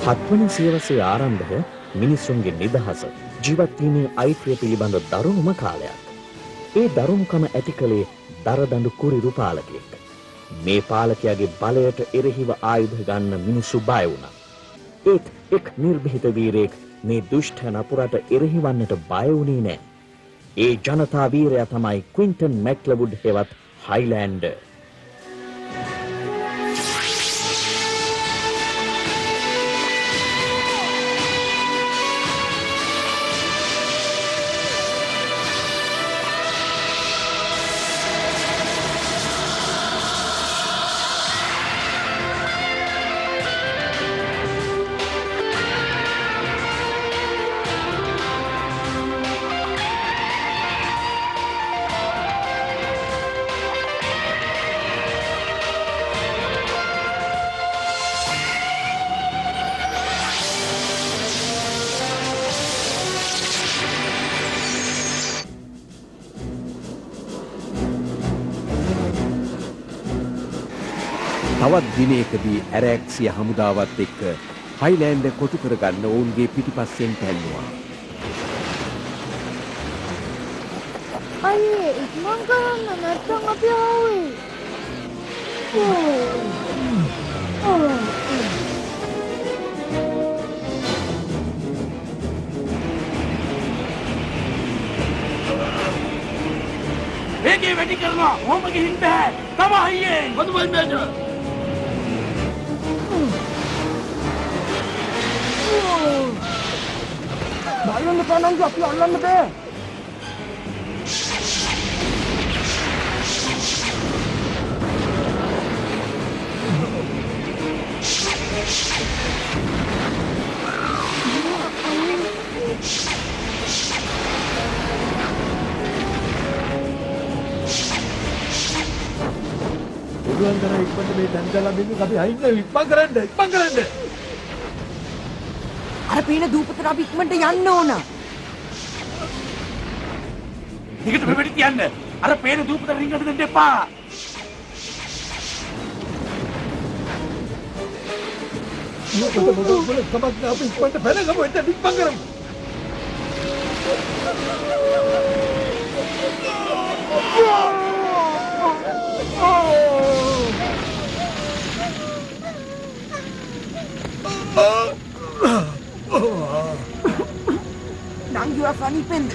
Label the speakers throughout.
Speaker 1: හත්වන සියවසේ ආරම්භය මිනිසුන්ගේ නිදහස ජීවත් වීමේ අයිතිය පිළිබඳ දරුණුම කාලයක්. ඒ දරුණුකම ඇති කළේ දරදඬු කුරිරු පාලකයෙක්. මේ පාලකයාගේ බලයට එරෙහිව ආයුධ ගන්න මිනිස්සු බය වුණා. ඒත් එක් නිර්භීත වීරයෙක් මේ දුෂ්ට නපුරට එරෙහි වන්නට බය වුණේ නැහැ. ඒ ජනතා වීරයා තමයි ක්වින්ටන් මැක්ලවුඩ් හෙවත් හයිලෑන්ඩර්.
Speaker 2: තවත් දිනයකදී ඇරැක්සිය හමුදාවත් එක්ක හයිලෑන්ඩ් කොටු කරගන්න ඔවුන්ගේ පිටිපස්සෙන් පැන්නුවා.
Speaker 3: අයියේ ඉක්මන් කරන්න නැත්නම් අපි ආවේ.
Speaker 4: මේකේ වැඩි කරනවා. කොහොම ගිහින් බෑ. තමයි අයියේ. මොකද මේජර්?
Speaker 5: බලන්න බලන්න අපි අල්ලන්න බෑ.
Speaker 6: පුළුවන් තරම් ඉක්මනට මේ දැන් ගලා දෙන්න අපි අයින් ඉක්මන් කරන්න.
Speaker 5: අර
Speaker 6: අර පේන දූපතට අපි ඉක්මනට යන්න ඕන.
Speaker 4: දිගට මෙපිට තියන්න. අර පේන දූපත රින්ගට දෙන්න එපා.
Speaker 5: අපි ඉක්මනට පැනගමු එතන ඉක්මන් කරමු.
Speaker 6: නංගිවා සනීපෙන්ද?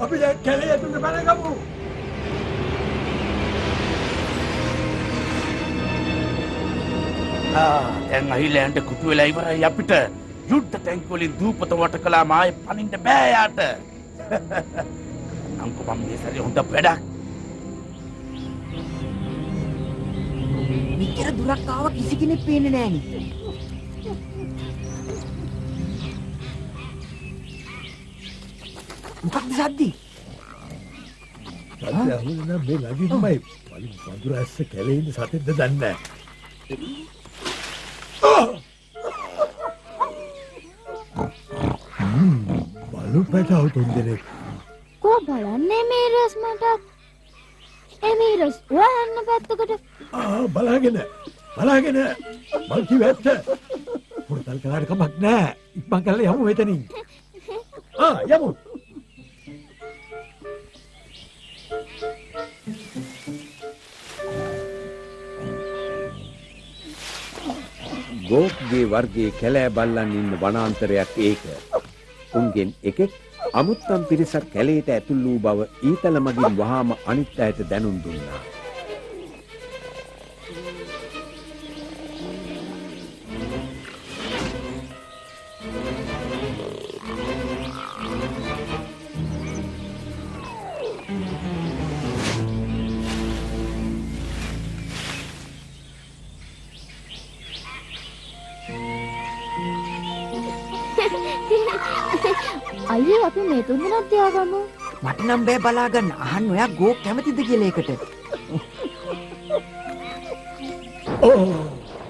Speaker 5: අපි දැන් කැලේ ඇතුළට පැනගමු.
Speaker 4: දැන් අයිලෑන්ඩ් කුටු වෙලා ඉවරයි අපිට. යුද්ධ ටැංක් වලින් දූපත වට කළාම ආයේ පනින්න බෑ යාට. අංකු මම මේ සැරේ හොඳ වැඩක්.
Speaker 6: මෙච්චර දුරක් ආව කිසි කෙනෙක් පේන්නේ නෑනේ. මොකක්ද සද්දේ?
Speaker 5: සද්ද අහුවෙන නම් මේ ළඟින්මයි. වලින් වඳුර ඇස්ස කැලේ ඉන්න සතෙක්ද දන්නේ නැහැ. බලු පැටව තුන්දෙනෙක්.
Speaker 3: කෝ බලන්නේ මීරස් මට. මීරස් ඔයන්න පැත්තකට.
Speaker 5: බලාගෙන මං කිව්ව ඇත්ත. පොරතල් කලාට කමක් නැහැ. ඉක්මන් කරලා යමු මෙතනින්. යමු.
Speaker 2: ගෝක්ගේ වර්ගයේ කැලෑ බල්ලන් ඉන්න වනාන්තරයක් ඒක. උන්ගෙන් එකෙක් අමුත්තම් පිරිසක් කැලේට ඇතුල් වූ බව ඊතල මගින් වහාම අනිත් අයට දැනුම් දුන්නා.
Speaker 3: අයියේ අපි මේ තුන්දෙනාත් තියාගමු.
Speaker 6: මට නම් බෑ බලාගන්න. අහන්න ඔයා ගෝ කැමතිද කියලා ඒකට.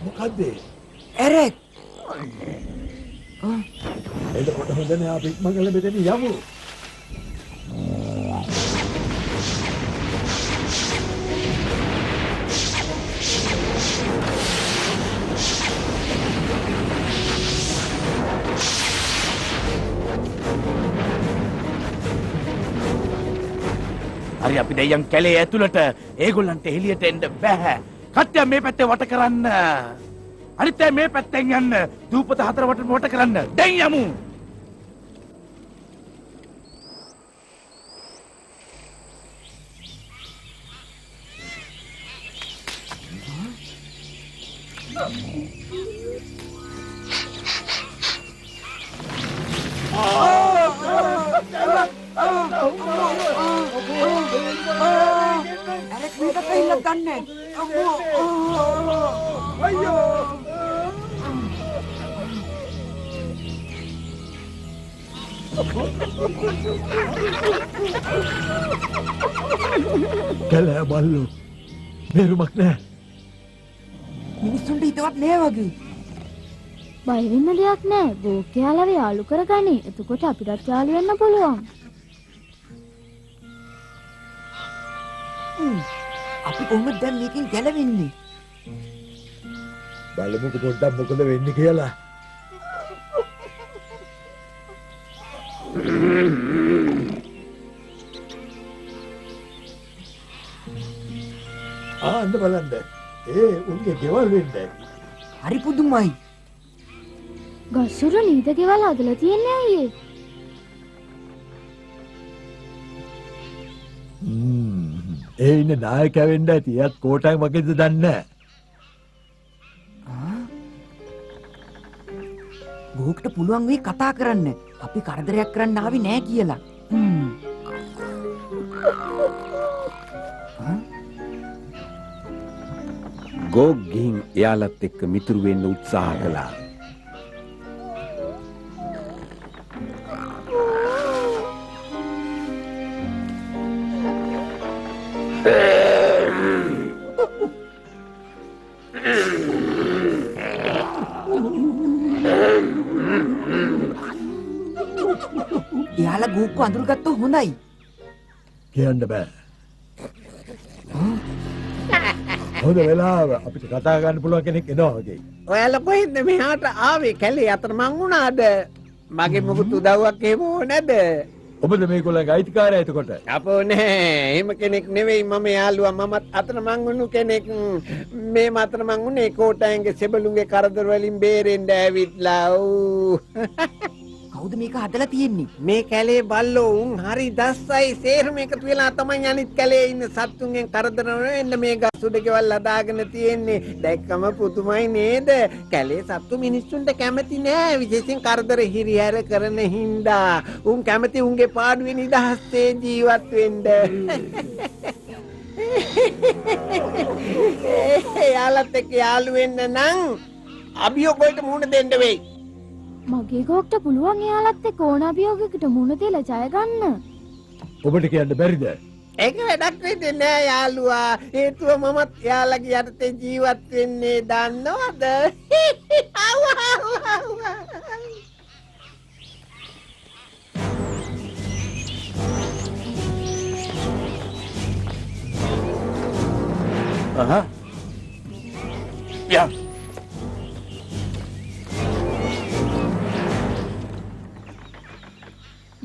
Speaker 5: මොකද්ද?
Speaker 6: ඇරෙක්.
Speaker 5: එතකොට හොඳ නෑ අපි ඉක්මන් කරලා මෙතනින් යමු.
Speaker 4: හරි අපි දැන් කැලේ ඇතුළට. ඒගොල්ලන්ට එළියට එන්න බෑ. කට්ටිය මේ පැත්තේ වට කරන්න. අනිත් අය මේ පැත්තෙන් යන්න. දූපත හතර වට කරන්න. දැන් යමු.
Speaker 6: ඇරෙක් මේක කහිල්ලක් ගන්න.
Speaker 5: කැලෑ බල්ලෝ බේරුමක් නෑ.
Speaker 6: මිනිස්සුන්ට හිතවත් නෑ වගේ.
Speaker 3: බය වෙන්න දෙයක් නෑ. බෝකයාලව යාළු කරගනි. එතකොට අපිටත් යාළු වෙන්න පුළුවන්.
Speaker 6: අපි කොහොමද දැන් මේකෙන් ගැලවෙන්නේ?
Speaker 5: බලමුකෝ පොඩ්ඩක් මොකද වෙන්නේ කියලා. අන්න බලන්න. උන්ගේ ගෙවල් වෙන්නේ.
Speaker 6: හරි පුදුමයි.
Speaker 3: ගස්සුරු නීද ගෙවල් හදලා තියන්නේ අයියේ.
Speaker 5: ඒ ඉන්න නායකයා වෙන්න ඇති. එයාත් කෝටයි වගේද දන්නේ
Speaker 6: නැහැ. ගෝකට පුළුවන් වෙයි කතා කරන්න. අපි කරදරයක් කරන්න ආවේ නෑ කියලා.
Speaker 2: ගෝක් ගිහින් එයාලත් එක්ක මිතුරු වෙන්න උත්සාහ කළා.
Speaker 6: බූක්කු අඳුරගත්තොත් හොඳයි.
Speaker 5: කියන්න බෑ. හොඳ වෙලාව අපිට කතා ගන්න පුළුවන් කෙනෙක් එනවා වගේ.
Speaker 2: ඔයාලා කොහෙන්ද මෙහාට ආවේ? කැලේ අතරමං වුණාද? මගේ මොකුත් උදව්වක් එහෙම ඕනද?
Speaker 5: ඔබද මේගොල්ලන්ගේ අයිතිකාරයා එතකොට?
Speaker 2: අපෝ නෑ, එහෙම කෙනෙක් නෙවෙයි. මම යාළුවා. මමත් අතරමං වුණු කෙනෙක්. මේ අතරමං වුණේ කෝටායන්ගේ සෙබළුන්ගේ කරදර වලින් බේරෙන්න ඇවිත්ලා.
Speaker 6: කවුද මේක හදලා තියෙන්නේ?
Speaker 2: මේ කැලේ බල්ලෝ උන් හරි දස්සයි. සේරම එකතු වෙලා තමයි අනිත් කැලේ ඉන්න සත්තුන්ගෙන් කරදර වෙන්න මේ ගස් උඩ ගෙවල් හදාගෙන තියෙන්නේ. දැක්කම පුදුමයි නේද? කැලේ සත්තු මිනිස්සුන්ට කැමති නෑ, විශේෂයෙන් කරදර හිරිහැර කරන හින්දා. උන් කැමති උන්ගේ පාඩුවේ නිදහසේ ජීවත් වෙන්න. යාළුවත් එක්ක යාළු වෙන්න නම් අභියෝග වලට මුහුණ දෙන්න වෙයි.
Speaker 3: මගේ ගෝක්ට පුළුවන් එයාලත් එක්ක ඕන අභියෝගයකට මුහුණ දීලා ජය ගන්න.
Speaker 5: ඔබට කියන්න බැරිද?
Speaker 2: ඒක වැඩක් වෙන්නේ නෑ යාළුවා. හේතුව මමත් යාළුවගේ යටතේ ජීවත් වෙන්නේ දන්නවද?
Speaker 4: Aha. Ya.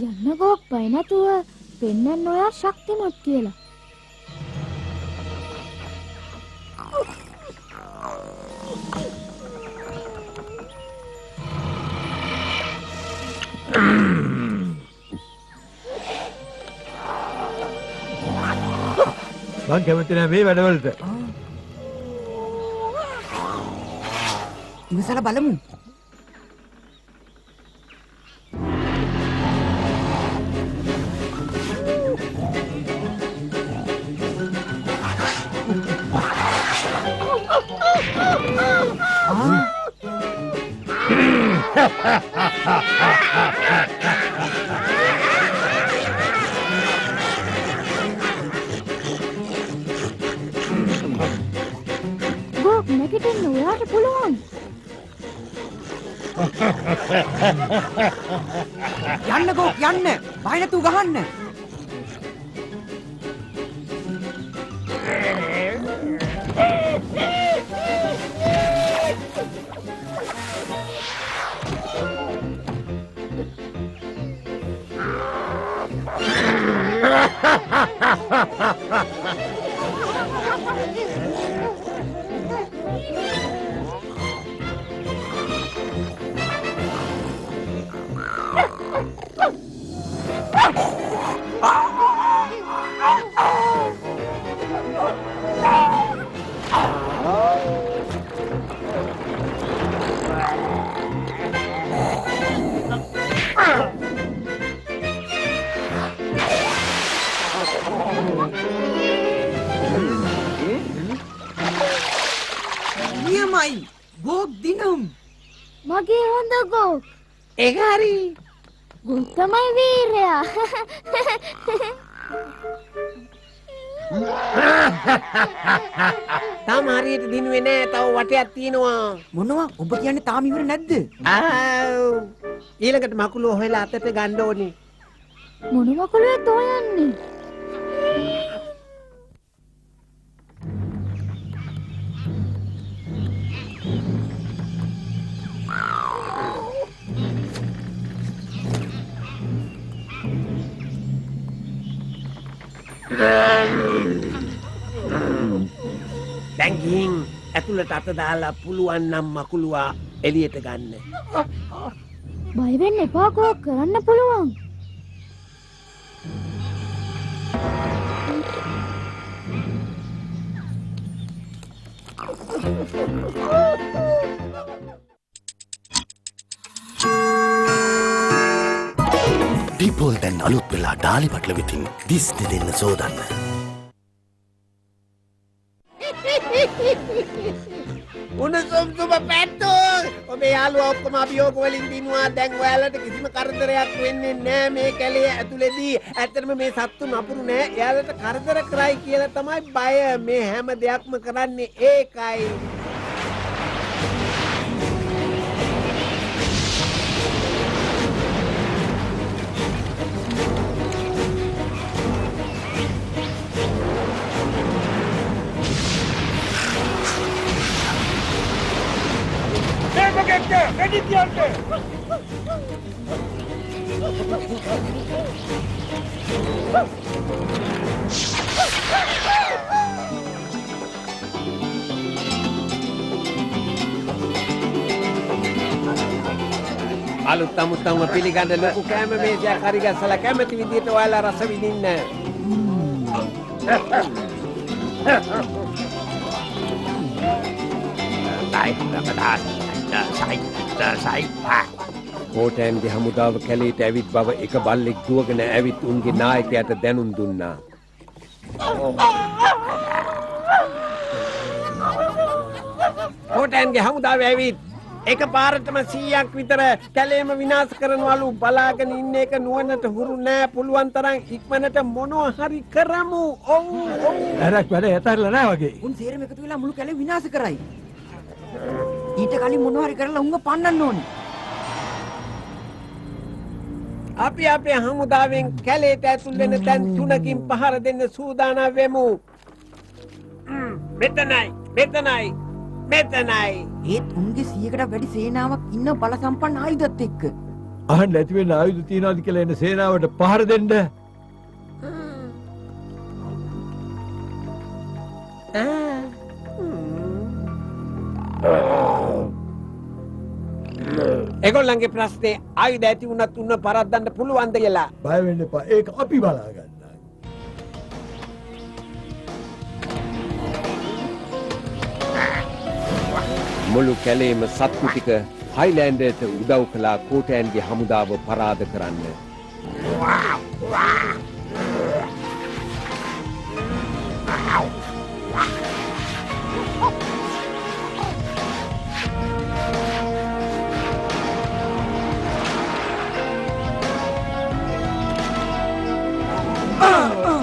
Speaker 3: යන්න ගෝක් බය නැතුව පෙන්නන්න ඔයා ශක්තිමත් කියලා.
Speaker 5: මං කැමති නෑ මේ වැඩවලට.
Speaker 6: ඉවසලා බලමු.
Speaker 3: ගෝක් නැගිටින්න ඔයාට පුළුවන්.
Speaker 6: යන්න ගෝක් යන්න. බය නැතුව ගහන්න. නියමයි. ගෝක් දිනුම්.
Speaker 3: මගේ හොඳ ගෝක්.
Speaker 2: ඒක හරි.
Speaker 3: ගෝක් තමයි වීරයා.
Speaker 2: තාම හරියට දිනුවේ නෑ. තව වටයක් තියෙනවා.
Speaker 6: මොනවා? ඔබ කියන්නේ තාම ඉවර නැද්ද?
Speaker 2: ඊළඟට මකුලෝ හොයලා අතට ගන්න ඕනේ.
Speaker 3: මොන වකුලුවේද හොයන්නේ?
Speaker 2: දැන් ගිහින් ඇතුළට අත දාලා පුළුවන් නම් මකුලුවා එළියට ගන්න.
Speaker 3: බය වෙන්න එපා ගෝක්, කරන්න පුළුවන්.
Speaker 7: ඩීපෝල් දැන් අලුත් වෙලා ඩාලි පටල වෙතින් දිස්ති දෙන්න සෝදන්න.
Speaker 2: උණුසුම් සුබ පැත්තෝ! ඔබේ යාළුවා ඔක්කොම අභියෝග වලින් දිනුවා. දැන් ඔයාලට කිසිම කරදරයක් වෙන්නේ නෑ මේ කැලේ ඇතුලේදී. ඇත්තටම මේ සත්තු නපුරු නෑ. එයාලට කරදර කරයි කියලා තමයි බය. මේ හැම දෙයක්ම කරන්නේ ඒකයි.
Speaker 4: වැඩි තියන්න.
Speaker 2: අලුත් අමුත්තම පිළිගන්න ලොකු කෑම මේසයක් හරි ගස්සලා කැමති විදියට ඔයාලා රස විඳින්න. කෝටෑන්ගේ හමුදාව කැලේට ඇවිත් බව එක බල්ලෙක් දුවගෙන ඇවිත් උන්ගේ නායකයාට දැනුම් දුන්නා. කෝටෑන්ගේ හමුදාව ඇවිත් එක පාරටම 100ක් විතර කැලේම විනාශ කරනවලු. බලාගෙන ඉන්න එක නුවණට හුරු නෑ. පුළුවන් තරම් ඉක්මනට මොනවා හරි කරමු. ඔව් ඔව්.
Speaker 5: ඇරක් වැඩ ඇතරිලා නෑ වගේ.
Speaker 6: උන් සේරම එකතු වෙලා මුළු කැලේ විනාශ කරයි. ඊට කලින් මොනවා හරි කරලා උන්ව පන්නන්න ඕනේ.
Speaker 2: අපි අපේ හමුදාවෙන් කැලේට ඇතුල් වෙන තැන් 3කින් පහර දෙන්න සූදානම් වෙමු. මෙතනයි මෙතනයි මෙතනයි.
Speaker 6: ඒත් උන්ගේ 100කට වැඩි සේනාවක් ඉන්න බල සම්පන්න ආයුධත් එක්ක.
Speaker 5: අහන්න ඇති වෙන ආයුධ තියනවාද කියලා එන සේනාවට පහර දෙන්න.
Speaker 2: ඒගොල්ලන්ගේ ප්‍රශ්නේ ආයුධ ඇති වුණත් උන්න පරද්දන්න පුළුවන්ද කියලා.
Speaker 5: බය වෙන්න එපා. ඒක අපි බලා ගන්නවා.
Speaker 2: මුළු කැලේම සත්තු ටික හයිලෑන්ඩර්ට උදව් කළා කෝටෑන්ගේ හමුදාව පරාද කරන්න.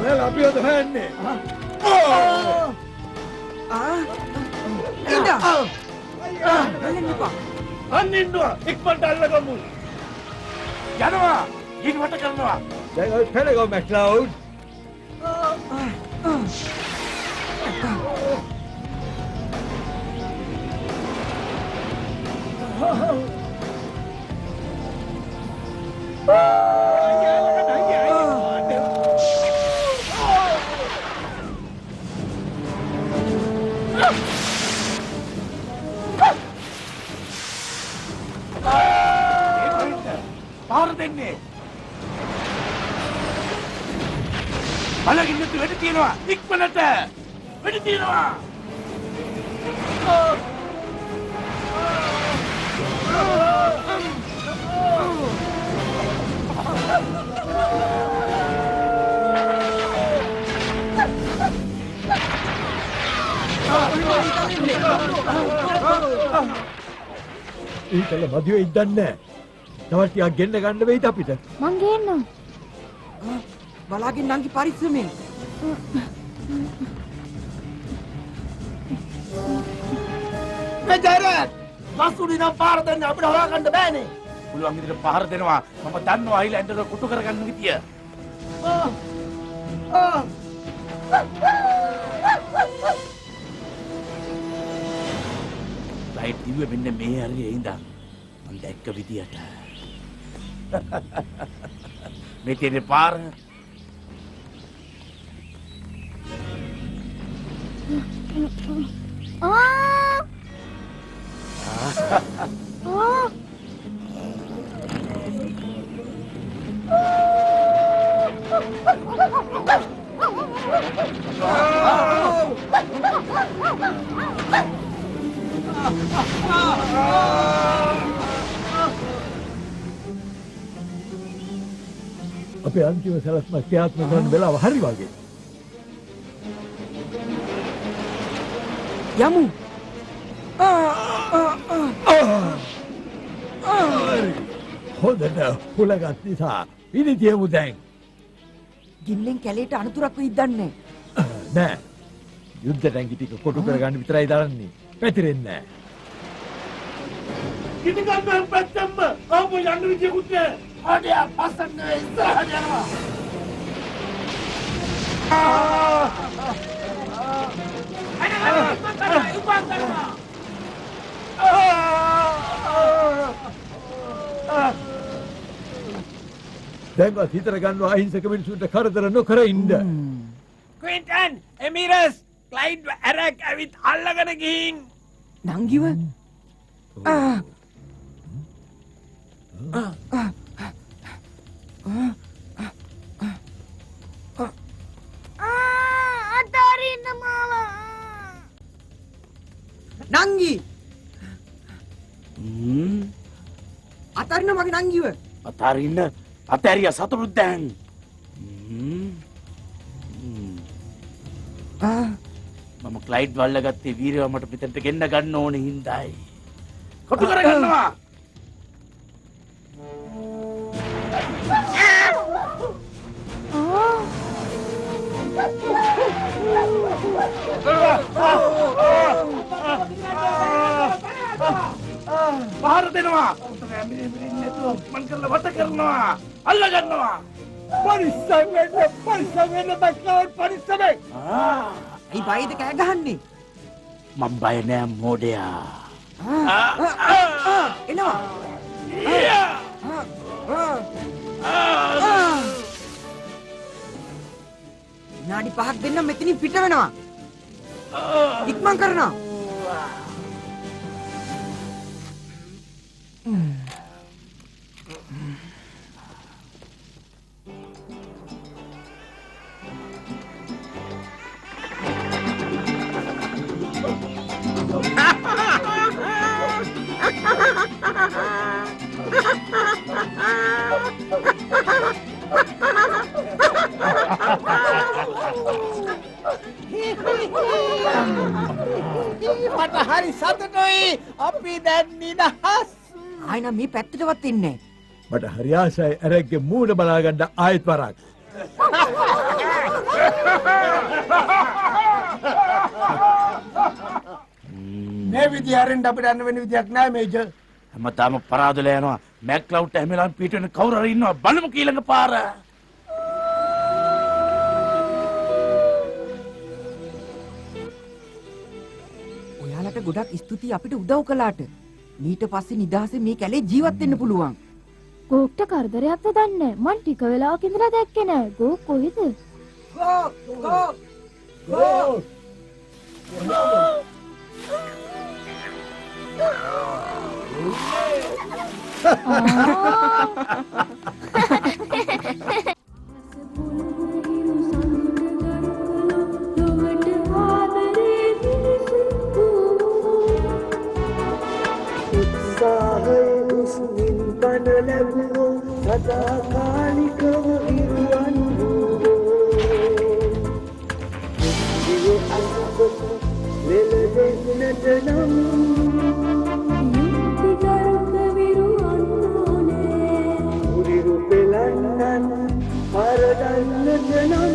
Speaker 5: මෙලා අපි ඔත හොයන්නේ.
Speaker 6: ඉඳා. බලන්න එපා.
Speaker 4: අන්න ඉන්නවා. ඉක්මනට අල්ලගමු. යනවා. ඊට වට කරනවා.
Speaker 5: දැන් ඔය පෙළගො මැක්ලවුඩ්.
Speaker 4: පාර දෙන්නේ. බලකින් නැතු වැඩි තියනවා. ඉක්මනට වැඩි තියනවා.
Speaker 5: ඊතල මදිවෙ ඉඳන්නේ. තවත් ටිකක් ගෙන්න ගන්න වෙයිද අපිට?
Speaker 3: මං ගේන්නම්.
Speaker 6: බලාගෙන නංගි පරිස්සමෙන්.
Speaker 4: මෙතන වස්තුනි නම් පාර දෙන්න අපිට හොයාගන්න බෑනේ. පුළුවන් විදිහට පාර දෙනවා. මම දන්නවා අයිලෑන්ඩර් කුටු කරගන්න විදිය. ලයිට් දිව්වේ මෙන්න මේ හරියේ ඉඳන් මම දැක්ක විදියට. මේ තියෙන පාර
Speaker 5: අපේ අන්තිම සැලස්ම ක්‍රියාත්මක කරන වෙලාව හරි වගේ.
Speaker 6: යමු.
Speaker 5: හොඳට හුලගත් නිසා පිළිතියමු දැන්.
Speaker 6: ගිල්ලෙන් කැලේට අනතුරක් වෙයිද දන්නේ
Speaker 5: නෑ. යුද්ධ ටැංකි ටික කොටු කරගන්න විතරයි දරන්නේ. පැතිරෙන්නේ නෑ.
Speaker 4: ඉතින් ගන්න පැත්තම ආපහු යන්න විදියකුත් නෑ. අඩේ පස්සට ඉස්සරහට යනවා.
Speaker 5: දැන්වත් හිතර ගන්නවා අහිංසක මිනිසුන්ට කරදර නොකර ඉන්න.
Speaker 2: ක්වින්ටන් එමිරස් ක්ලයිඩ් ඇරක් ඇවිත් අල්ලගෙන ගිහින්
Speaker 6: නංගිව
Speaker 3: අතාරින්න මාලා
Speaker 6: නංගි අතරින්න මගේ නංගිව
Speaker 4: අතාරින්න අතෑරිය සතුටුත් දැන් මම ක්ලයිඩ් වල්ලගත්තේ වීරව මට පිටට ගෙන්න ගන්න ඕන හින්දායි කොටු කරගන්නවා පහර දෙනවා මන් කරලා වට කරනවා අල්ල ගන්නවා
Speaker 5: පරිස්සම් වෙන්න බක්කාව පරිස්සම් වෙන්න.
Speaker 6: ඇයි බයිද කෑ ගහන්නේ
Speaker 4: මම බය නෑ මෝඩයා
Speaker 6: එනවා විනාඩි 5ක් දෙන්න මෙතනින් පිට වෙනවා ඉක්මන් කරනවා
Speaker 2: මට හරි සතුටුයි අපි දැන් නිදහස්
Speaker 6: ආයෙනම් මේ පැත්තටවත් එන්නේ
Speaker 5: මට හරි ආසයි ඇරෙක්ගේ මූණ බලා ගන්න ආයෙත් වරක්.
Speaker 2: මේ විදිහට අපිට යන්න වෙන විදියක් නෑ මේජර්
Speaker 4: හැමදාම පරාදලා යනවා මැක්ලවුඩ් හැමලාම පිට වෙන කවුරු හරි ඉන්නවා බලමු ඊළඟ පාර
Speaker 6: ඔයාලට ගොඩක් ස්තුතියි අපිට උදව් කළාට ඊට පස්සේ නිදහසේ මේ කැලේ ජීවත් වෙන්න පුළුවන්
Speaker 3: ගෝක්ට කරදරයක්ද දන්නේ මං ටික වෙලාවක ඉඳලා දැක්කේ නෑ ගෝක් කොහෙද
Speaker 8: Paradise